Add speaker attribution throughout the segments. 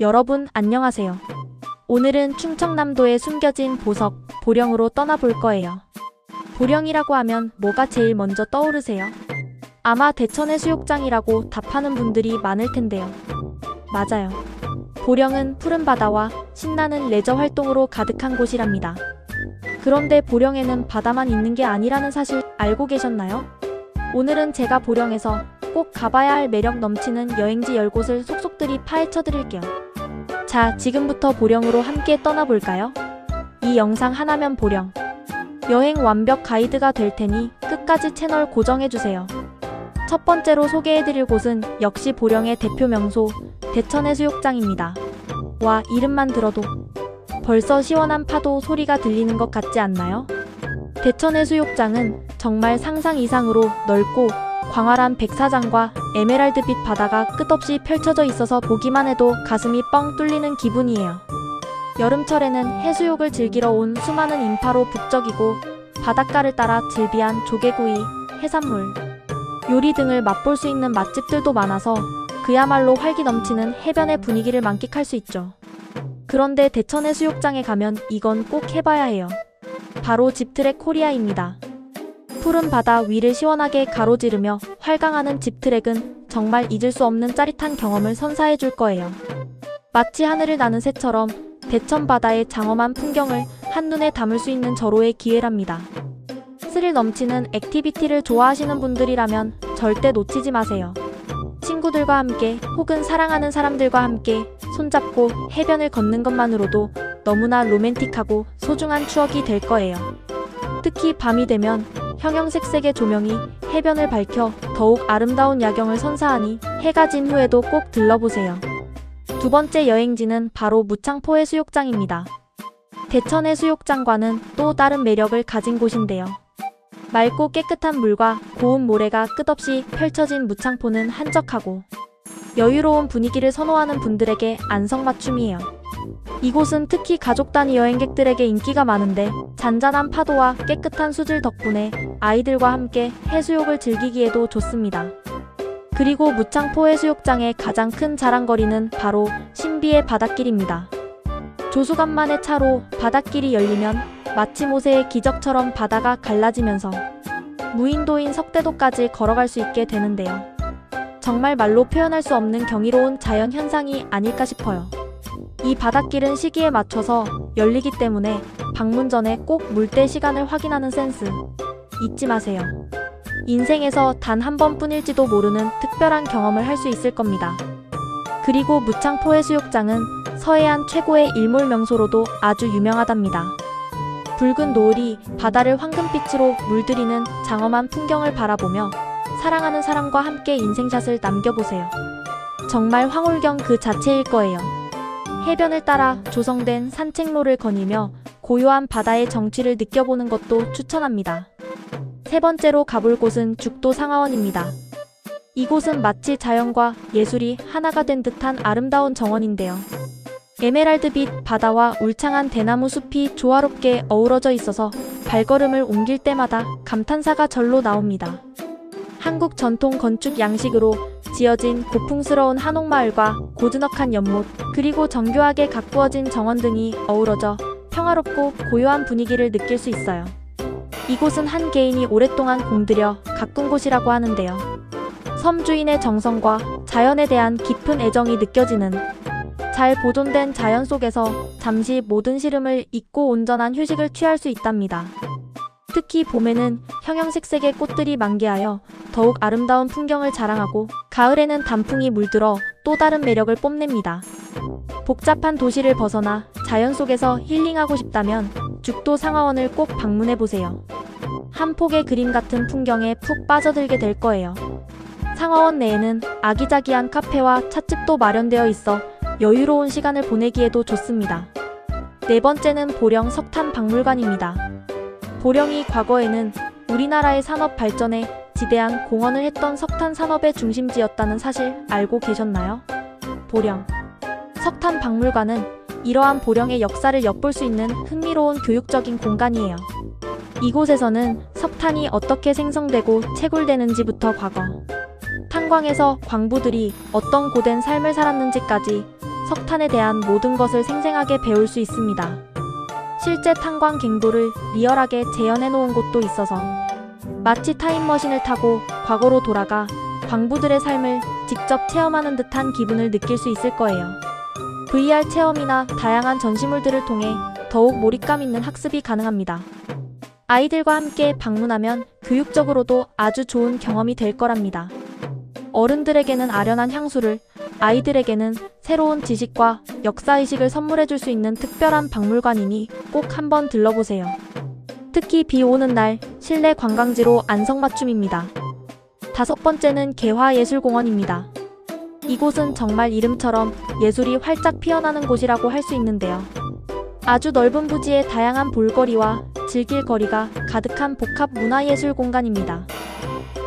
Speaker 1: 여러분 안녕하세요. 오늘은 충청남도에 숨겨진 보석, 보령으로 떠나볼 거예요. 보령이라고 하면 뭐가 제일 먼저 떠오르세요? 아마 대천해수욕장이라고 답하는 분들이 많을 텐데요. 맞아요. 보령은 푸른 바다와 신나는 레저 활동으로 가득한 곳이랍니다. 그런데 보령에는 바다만 있는 게 아니라는 사실 알고 계셨나요? 오늘은 제가 보령에서 꼭 가봐야 할 매력 넘치는 여행지 10곳을 속속들이 파헤쳐 드릴게요. 자, 지금부터 보령으로 함께 떠나볼까요? 이 영상 하나면 보령. 여행 완벽 가이드가 될 테니 끝까지 채널 고정해주세요. 첫 번째로 소개해드릴 곳은 역시 보령의 대표 명소, 대천해수욕장입니다. 와, 이름만 들어도 벌써 시원한 파도 소리가 들리는 것 같지 않나요? 대천해수욕장은 정말 상상 이상으로 넓고 광활한 백사장과 에메랄드빛 바다가 끝없이 펼쳐져 있어서 보기만 해도 가슴이 뻥 뚫리는 기분이에요. 여름철에는 해수욕을 즐기러 온 수많은 인파로 북적이고 바닷가를 따라 즐비한 조개구이, 해산물, 요리 등을 맛볼 수 있는 맛집들도 많아서 그야말로 활기 넘치는 해변의 분위기를 만끽할 수 있죠. 그런데 대천해수욕장에 가면 이건 꼭 해봐야 해요. 바로 집트랙 코리아입니다. 푸른 바다 위를 시원하게 가로지르며 활강하는 집트랙은 정말 잊을 수 없는 짜릿한 경험을 선사해 줄 거예요. 마치 하늘을 나는 새처럼 대천 바다의 장엄한 풍경을 한눈에 담을 수 있는 절호의 기회랍니다. 스릴 넘치는 액티비티를 좋아하시는 분들이라면 절대 놓치지 마세요. 친구들과 함께 혹은 사랑하는 사람들과 함께 손잡고 해변을 걷는 것만으로도 너무나 로맨틱하고 소중한 추억이 될 거예요. 특히 밤이 되면 형형색색의 조명이 해변을 밝혀 더욱 아름다운 야경을 선사하니 해가 진 후에도 꼭 들러보세요. 두 번째 여행지는 바로 무창포 해수욕장입니다. 대천해수욕장과는 또 다른 매력을 가진 곳인데요. 맑고 깨끗한 물과 고운 모래가 끝없이 펼쳐진 무창포는 한적하고 여유로운 분위기를 선호하는 분들에게 안성맞춤이에요. 이곳은 특히 가족 단위 여행객들에게 인기가 많은데 잔잔한 파도와 깨끗한 수질 덕분에 아이들과 함께 해수욕을 즐기기에도 좋습니다. 그리고 무창포 해수욕장의 가장 큰 자랑거리는 바로 신비의 바닷길입니다. 조수간만의 차로 바닷길이 열리면 마치 모세의 기적처럼 바다가 갈라지면서 무인도인 석대도까지 걸어갈 수 있게 되는데요. 정말 말로 표현할 수 없는 경이로운 자연 현상이 아닐까 싶어요. 이 바닷길은 시기에 맞춰서 열리기 때문에 방문 전에 꼭 물때 시간을 확인하는 센스 잊지 마세요. 인생에서 단 한 번뿐일지도 모르는 특별한 경험을 할 수 있을 겁니다. 그리고 무창포 해수욕장은 서해안 최고의 일몰 명소로도 아주 유명하답니다. 붉은 노을이 바다를 황금빛으로 물들이는 장엄한 풍경을 바라보며 사랑하는 사람과 함께 인생샷을 남겨보세요. 정말 황홀경 그 자체일 거예요. 해변을 따라 조성된 산책로를 거니며 고요한 바다의 정취를 느껴보는 것도 추천합니다. 세 번째로 가볼 곳은 죽도 상하원입니다. 이곳은 마치 자연과 예술이 하나가 된 듯한 아름다운 정원인데요. 에메랄드빛 바다와 울창한 대나무 숲이 조화롭게 어우러져 있어서 발걸음을 옮길 때마다 감탄사가 절로 나옵니다. 한국 전통 건축 양식으로 지어진 고풍스러운 한옥마을과 고즈넉한 연못, 그리고 정교하게 가꾸어진 정원 등이 어우러져 평화롭고 고요한 분위기를 느낄 수 있어요. 이곳은 한 개인이 오랫동안 공들여 가꾼 곳이라고 하는데요. 섬 주인의 정성과 자연에 대한 깊은 애정이 느껴지는 잘 보존된 자연 속에서 잠시 모든 시름을 잊고 온전한 휴식을 취할 수 있답니다. 특히 봄에는 형형색색의 꽃들이 만개하여 더욱 아름다운 풍경을 자랑하고 가을에는 단풍이 물들어 또 다른 매력을 뽐냅니다. 복잡한 도시를 벗어나 자연 속에서 힐링하고 싶다면 죽도 상하원을 꼭 방문해보세요. 한 폭의 그림 같은 풍경에 푹 빠져들게 될 거예요. 상하원 내에는 아기자기한 카페와 찻집도 마련되어 있어 여유로운 시간을 보내기에도 좋습니다. 네 번째는 보령 석탄박물관입니다. 보령이 과거에는 우리나라의 산업 발전에 지대한 공헌을 했던 석탄 산업의 중심지였다는 사실 알고 계셨나요? 보령 석탄박물관은 이러한 보령의 역사를 엿볼 수 있는 흥미로운 교육적인 공간이에요. 이곳에서는 석탄이 어떻게 생성되고 채굴되는지부터 과거 탄광에서 광부들이 어떤 고된 삶을 살았는지까지 석탄에 대한 모든 것을 생생하게 배울 수 있습니다. 실제 탄광갱도를 리얼하게 재현해 놓은 곳도 있어서 마치 타임머신을 타고 과거로 돌아가 광부들의 삶을 직접 체험하는 듯한 기분을 느낄 수 있을 거예요. VR 체험이나 다양한 전시물들을 통해 더욱 몰입감 있는 학습이 가능합니다. 아이들과 함께 방문하면 교육적으로도 아주 좋은 경험이 될 거랍니다. 어른들에게는 아련한 향수를, 아이들에게는 새로운 지식과 역사의식을 선물해줄 수 있는 특별한 박물관이니 꼭 한번 들러보세요. 특히 비 오는 날 실내 관광지로 안성맞춤입니다. 5번째는 개화예술공원입니다. 이곳은 정말 이름처럼 예술이 활짝 피어나는 곳이라고 할 수 있는데요. 아주 넓은 부지에 다양한 볼거리와 즐길 거리가 가득한 복합 문화예술 공간입니다.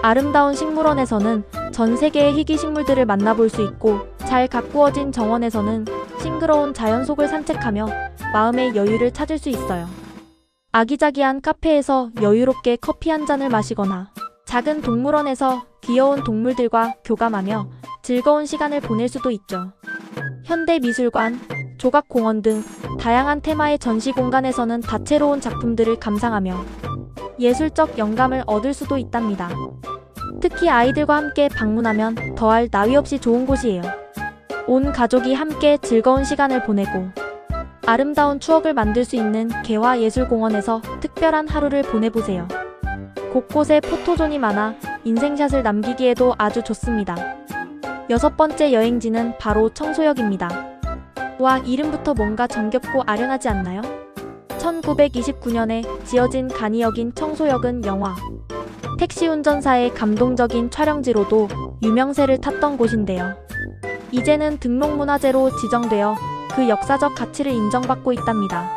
Speaker 1: 아름다운 식물원에서는 전 세계의 희귀 식물들을 만나볼 수 있고, 잘 가꾸어진 정원에서는 싱그러운 자연 속을 산책하며 마음의 여유를 찾을 수 있어요. 아기자기한 카페에서 여유롭게 커피 한 잔을 마시거나 작은 동물원에서 귀여운 동물들과 교감하며 즐거운 시간을 보낼 수도 있죠. 현대미술관, 조각공원 등 다양한 테마의 전시 공간에서는 다채로운 작품들을 감상하며 예술적 영감을 얻을 수도 있답니다. 특히 아이들과 함께 방문하면 더할 나위 없이 좋은 곳이에요. 온 가족이 함께 즐거운 시간을 보내고 아름다운 추억을 만들 수 있는 개화예술공원에서 특별한 하루를 보내보세요. 곳곳에 포토존이 많아 인생샷을 남기기에도 아주 좋습니다. 6번째 여행지는 바로 청소역입니다. 와, 이름부터 뭔가 정겹고 아련하지 않나요? 1929년에 지어진 간이역인 청소역은 영화 택시 운전사의 감동적인 촬영지로도 유명세를 탔던 곳인데요. 이제는 등록문화재로 지정되어 그 역사적 가치를 인정받고 있답니다.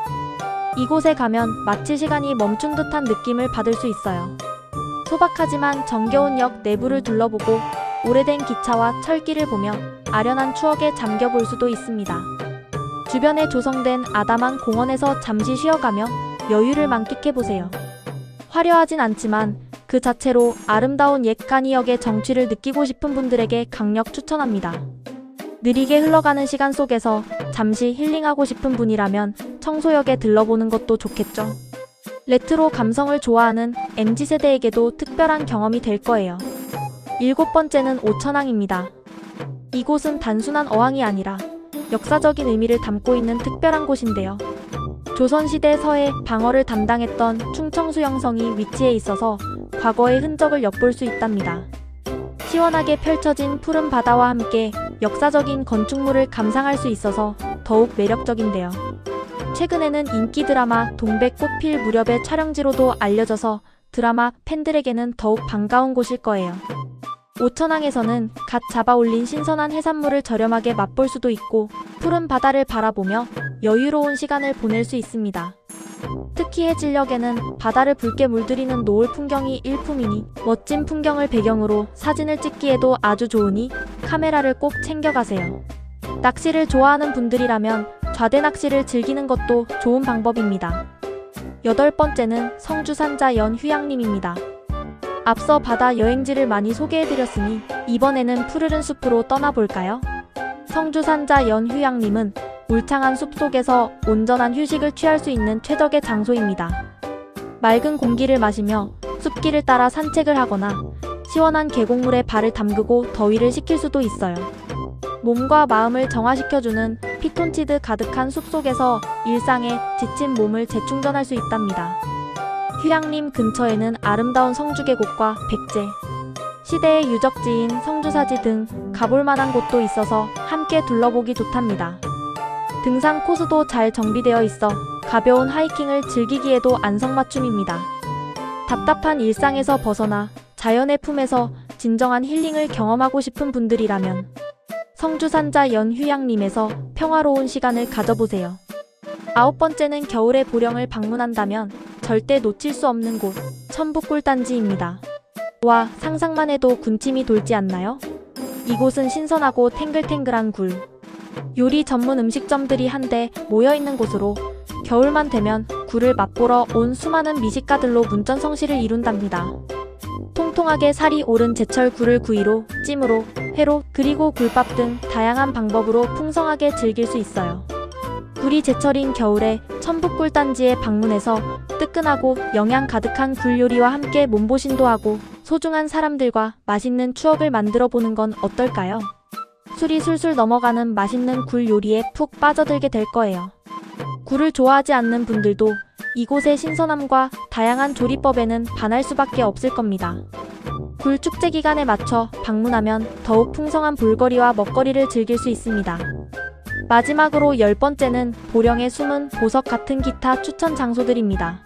Speaker 1: 이곳에 가면 마치 시간이 멈춘 듯한 느낌을 받을 수 있어요. 소박하지만 정겨운 역 내부를 둘러보고 오래된 기차와 철길을 보며 아련한 추억에 잠겨볼 수도 있습니다. 주변에 조성된 아담한 공원에서 잠시 쉬어가며 여유를 만끽해보세요. 화려하진 않지만 그 자체로 아름다운 옛 간이역의 정취를 느끼고 싶은 분들에게 강력 추천합니다. 느리게 흘러가는 시간 속에서 잠시 힐링하고 싶은 분이라면 청소역에 들러보는 것도 좋겠죠. 레트로 감성을 좋아하는 MZ세대에게도 특별한 경험이 될 거예요. 7번째는 오천항입니다. 이곳은 단순한 어항이 아니라 역사적인 의미를 담고 있는 특별한 곳인데요. 조선시대 서해 방어를 담당했던 충청수영성이 위치해 있어서 과거의 흔적을 엿볼 수 있답니다. 시원하게 펼쳐진 푸른 바다와 함께 역사적인 건축물을 감상할 수 있어서 더욱 매력적인데요. 최근에는 인기 드라마 동백꽃필 무렵의 촬영지로도 알려져서 드라마 팬들에게는 더욱 반가운 곳일 거예요. 오천항에서는 갓 잡아 올린 신선한 해산물을 저렴하게 맛볼 수도 있고 푸른 바다를 바라보며 여유로운 시간을 보낼 수 있습니다. 특히 해질녘에는 바다를 붉게 물들이는 노을 풍경이 일품이니 멋진 풍경을 배경으로 사진을 찍기에도 아주 좋으니 카메라를 꼭 챙겨가세요. 낚시를 좋아하는 분들이라면 좌대 낚시를 즐기는 것도 좋은 방법입니다. 8번째는 성주산자 연휴양림입니다. 앞서 바다 여행지를 많이 소개해드렸으니 이번에는 푸르른 숲으로 떠나볼까요? 성주산자 연휴양림은 울창한 숲속에서 온전한 휴식을 취할 수 있는 최적의 장소입니다. 맑은 공기를 마시며 숲길을 따라 산책을 하거나 시원한 계곡물에 발을 담그고 더위를 식힐 수도 있어요. 몸과 마음을 정화시켜주는 피톤치드 가득한 숲속에서 일상에 지친 몸을 재충전할 수 있답니다. 휴양림 근처에는 아름다운 성주계곡과 백제, 시대의 유적지인 성주사지 등 가볼 만한 곳도 있어서 함께 둘러보기 좋답니다. 등산 코스도 잘 정비되어 있어 가벼운 하이킹을 즐기기에도 안성맞춤입니다. 답답한 일상에서 벗어나 자연의 품에서 진정한 힐링을 경험하고 싶은 분들이라면 성주산자 연휴양림에서 평화로운 시간을 가져보세요. 9번째는 겨울에 보령을 방문한다면 절대 놓칠 수 없는 곳, 천북굴단지입니다. 와, 상상만 해도 군침이 돌지 않나요? 이곳은 신선하고 탱글탱글한 굴, 요리 전문 음식점들이 한데 모여있는 곳으로 겨울만 되면 굴을 맛보러 온 수많은 미식가들로 문전성시를 이룬답니다. 통통하게 살이 오른 제철 굴을 구이로, 찜으로, 회로, 그리고 굴밥 등 다양한 방법으로 풍성하게 즐길 수 있어요. 굴이 제철인 겨울에 천북굴단지에 방문해서 뜨끈하고 영양 가득한 굴 요리와 함께 몸보신도 하고 소중한 사람들과 맛있는 추억을 만들어 보는 건 어떨까요? 술이 술술 넘어가는 맛있는 굴 요리에 푹 빠져들게 될 거예요. 굴을 좋아하지 않는 분들도 이곳의 신선함과 다양한 조리법에는 반할 수밖에 없을 겁니다. 굴 축제 기간에 맞춰 방문하면 더욱 풍성한 볼거리와 먹거리를 즐길 수 있습니다. 마지막으로 10번째는 보령의 숨은 보석 같은 기타 추천 장소들입니다.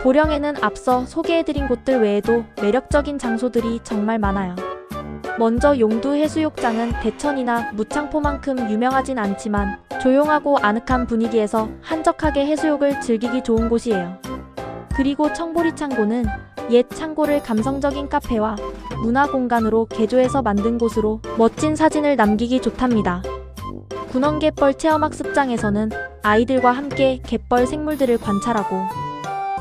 Speaker 1: 보령에는 앞서 소개해드린 곳들 외에도 매력적인 장소들이 정말 많아요. 먼저 용두 해수욕장은 대천이나 무창포만큼 유명하진 않지만 조용하고 아늑한 분위기에서 한적하게 해수욕을 즐기기 좋은 곳이에요. 그리고 청보리 창고는 옛 창고를 감성적인 카페와 문화 공간으로 개조해서 만든 곳으로 멋진 사진을 남기기 좋답니다. 군원갯벌 체험학습장에서는 아이들과 함께 갯벌 생물들을 관찰하고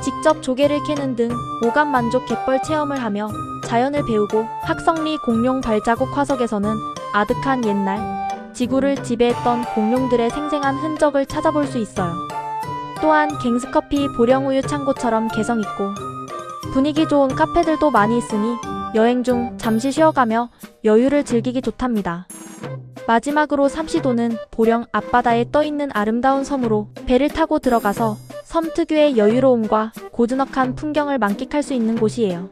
Speaker 1: 직접 조개를 캐는 등 오감 만족 갯벌 체험을 하며 자연을 배우고 학성리 공룡 발자국 화석에서는 아득한 옛날 지구를 지배했던 공룡들의 생생한 흔적을 찾아볼 수 있어요. 또한 갱스커피 보령우유 창고처럼 개성있고 분위기 좋은 카페들도 많이 있으니 여행 중 잠시 쉬어가며 여유를 즐기기 좋답니다. 마지막으로 삼시도는 보령 앞바다에 떠있는 아름다운 섬으로 배를 타고 들어가서 섬 특유의 여유로움과 고즈넉한 풍경을 만끽할 수 있는 곳이에요.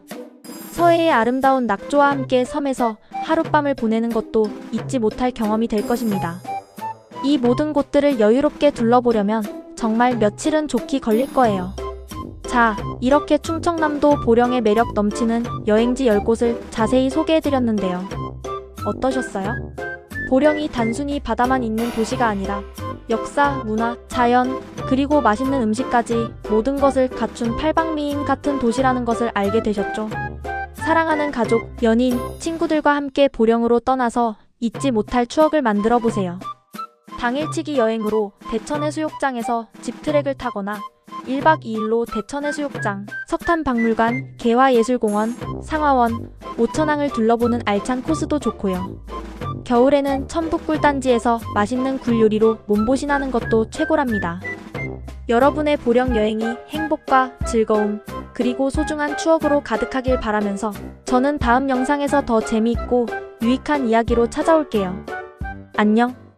Speaker 1: 서해의 아름다운 낙조와 함께 섬에서 하룻밤을 보내는 것도 잊지 못할 경험이 될 것입니다. 이 모든 곳들을 여유롭게 둘러보려면 정말 며칠은 좋게 걸릴 거예요. 자, 이렇게 충청남도 보령의 매력 넘치는 여행지 10곳을 자세히 소개해드렸는데요. 어떠셨어요? 보령이 단순히 바다만 있는 도시가 아니라 역사, 문화, 자연, 그리고 맛있는 음식까지 모든 것을 갖춘 팔방미인 같은 도시라는 것을 알게 되셨죠? 사랑하는 가족, 연인, 친구들과 함께 보령으로 떠나서 잊지 못할 추억을 만들어 보세요. 당일치기 여행으로 대천해수욕장에서 집트랙을 타거나 1박 2일로 대천해수욕장, 석탄박물관, 개화예술공원, 상화원, 오천항을 둘러보는 알찬 코스도 좋고요. 겨울에는 천북굴단지에서 맛있는 굴 요리로 몸보신하는 것도 최고랍니다. 여러분의 보령 여행이 행복과 즐거움, 그리고 소중한 추억으로 가득하길 바라면서 저는 다음 영상에서 더 재미있고 유익한 이야기로 찾아올게요. 안녕.